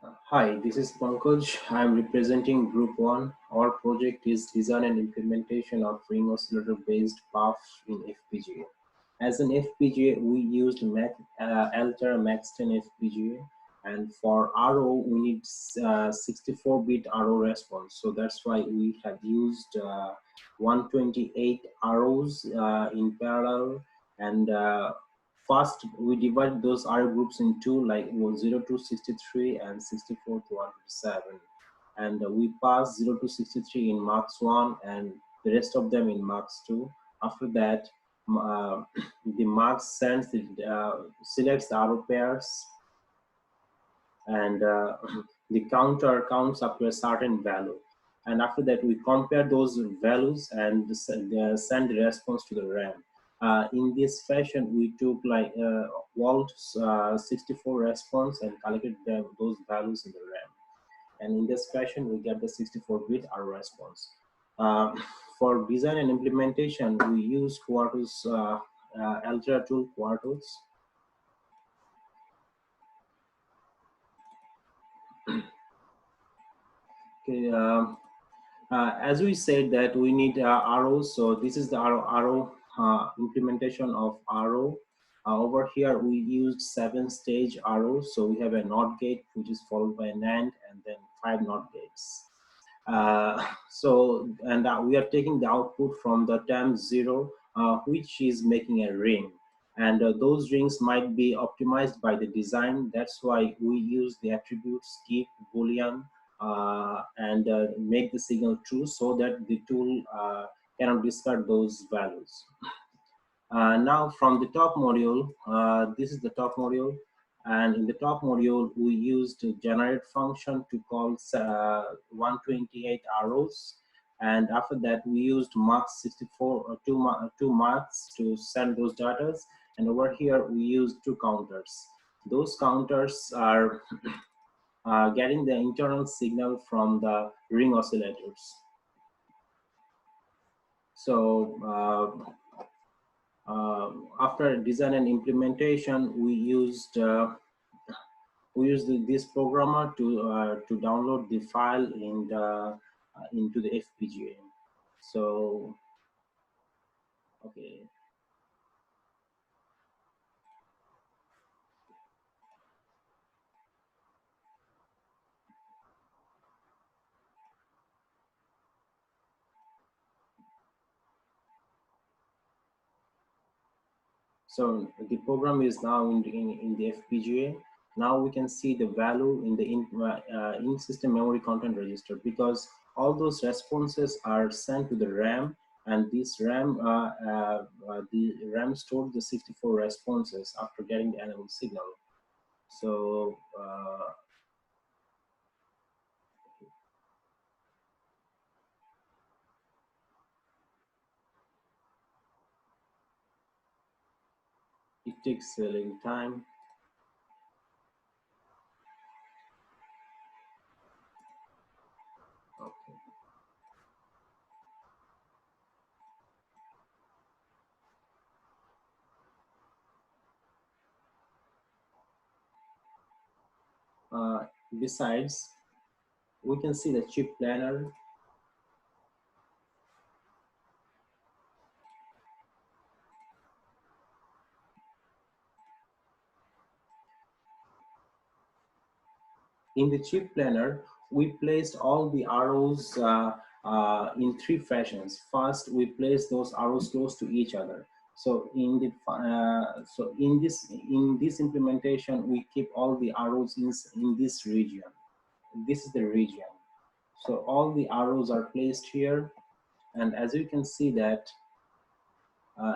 Hi, this is Pankaj. I am representing Group 1. Our project is design and implementation of ring oscillator based PUF in FPGA. As an FPGA, we used Altera Max 10 FPGA, and for RO, we need 64-bit RO response. So that's why we have used 128 ROs in parallel, and first, we divide those R groups in two, like 0 to 63 and 64 to 127. And we pass 0 to 63 in marks 1 and the rest of them in marks 2. After that, the marks sends selects the arrow pairs, and the counter counts up to a certain value. And after that, we compare those values and send the response to the RAM. In this fashion, we took like Walt 64 response and collected those values in the RAM. And in this fashion, we get the 64-bit R response. Uh, for design and implementation, we use Quartus, Altera tool Quartus. Okay, as we said that we need ROs, so this is the RO implementation of RO. Over here we used 7-stage ROs, so we have a NOT gate which is followed by an AND and then 5 NOT gates. We are taking the output from the term 0, which is making a ring. And those rings might be optimized by the design. That's why we use the attributes keep, boolean, and make the signal true so that the tool cannot discard those values. Now from the top module, this is the top module, and in the top module we used a generate function to call 128 arrows, and after that we used marks 64 two marks to send those data, and over here we used two counters. Those counters are getting the internal signal from the ring oscillators. So after design and implementation, we used this programmer to download the file into the FPGA. So okay. So the program is now in the FPGA. Now we can see the value in the in-system memory content register, because all those responses are sent to the RAM, and this the RAM stored the 64 responses after getting the analog signal. So it takes a little time. Okay. Besides, we can see the chip planner. In the chip planner, we placed all the arrows in three fashions. First, we place those arrows close to each other. So in this implementation, we keep all the arrows in this region. This is the region. So all the arrows are placed here, and as you can see that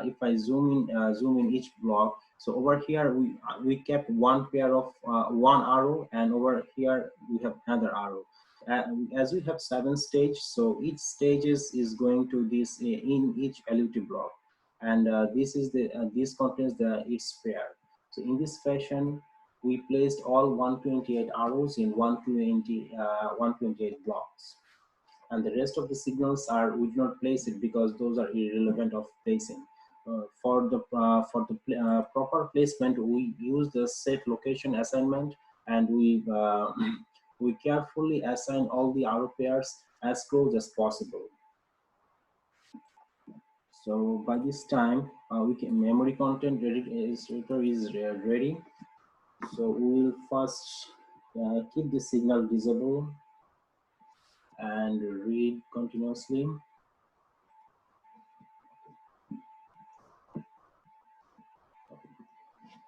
if I zoom in each block, so over here we kept one pair of one arrow, and over here we have another arrow. As we have 7 stages, so each stages is going to this in each LUT block, and this contains the its pair. So in this fashion, we placed all 128 arrows in 128 blocks, and the rest of the signals are we do not place it because those are irrelevant of placing. For the proper placement, we use the set location assignment, and we We carefully assign all the arrow pairs as close as possible. So by this time, we can memory content editor is ready. So we will first keep the signal visible and read continuously.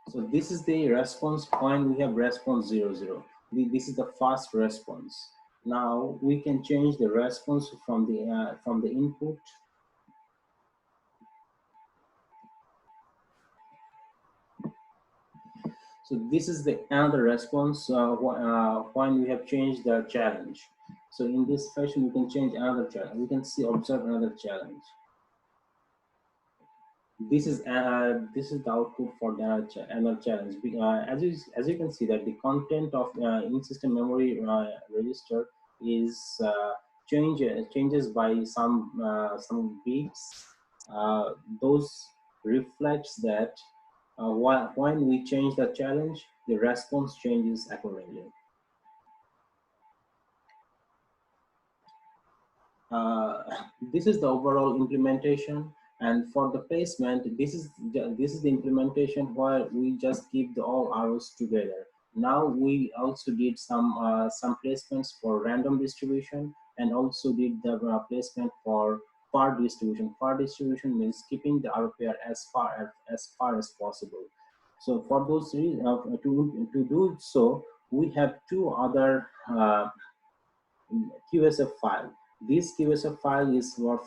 So this is the response point. We have response 00. This is the fast response. Now we can change the response from the input. So this is the another response when we have changed the challenge. So in this fashion, we can change another challenge. We can see observe another challenge. This is the output for the another challenge. As you can see that the content of in-system memory register is changes by some bits. Those reflects that when we change the challenge, the response changes accordingly. uh, this is the overall implementation, and for the placement, this is the implementation where we just keep the all arrows together. Now we also did some placements for random distribution, and also did the placement for far distribution. Far distribution means keeping the arrow pair as far as possible. So for those reasons, to do so, we have two other QSF file. This QSF file is for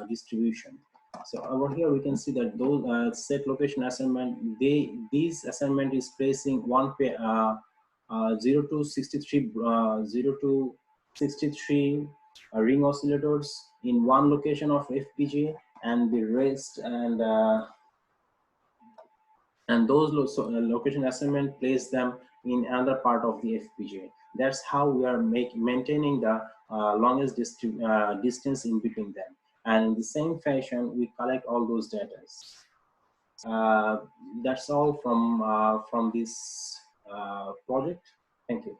distribution. So over here we can see that those set location assignment. This assignment is placing one pair 0 to 63 ring oscillators in one location of FPGA, and the rest and those location assignment place them in another part of the FPGA. That's how we are maintaining the longest distance in between them. And in the same fashion, we collect all those data. Uh, that's all from this project. Thank you.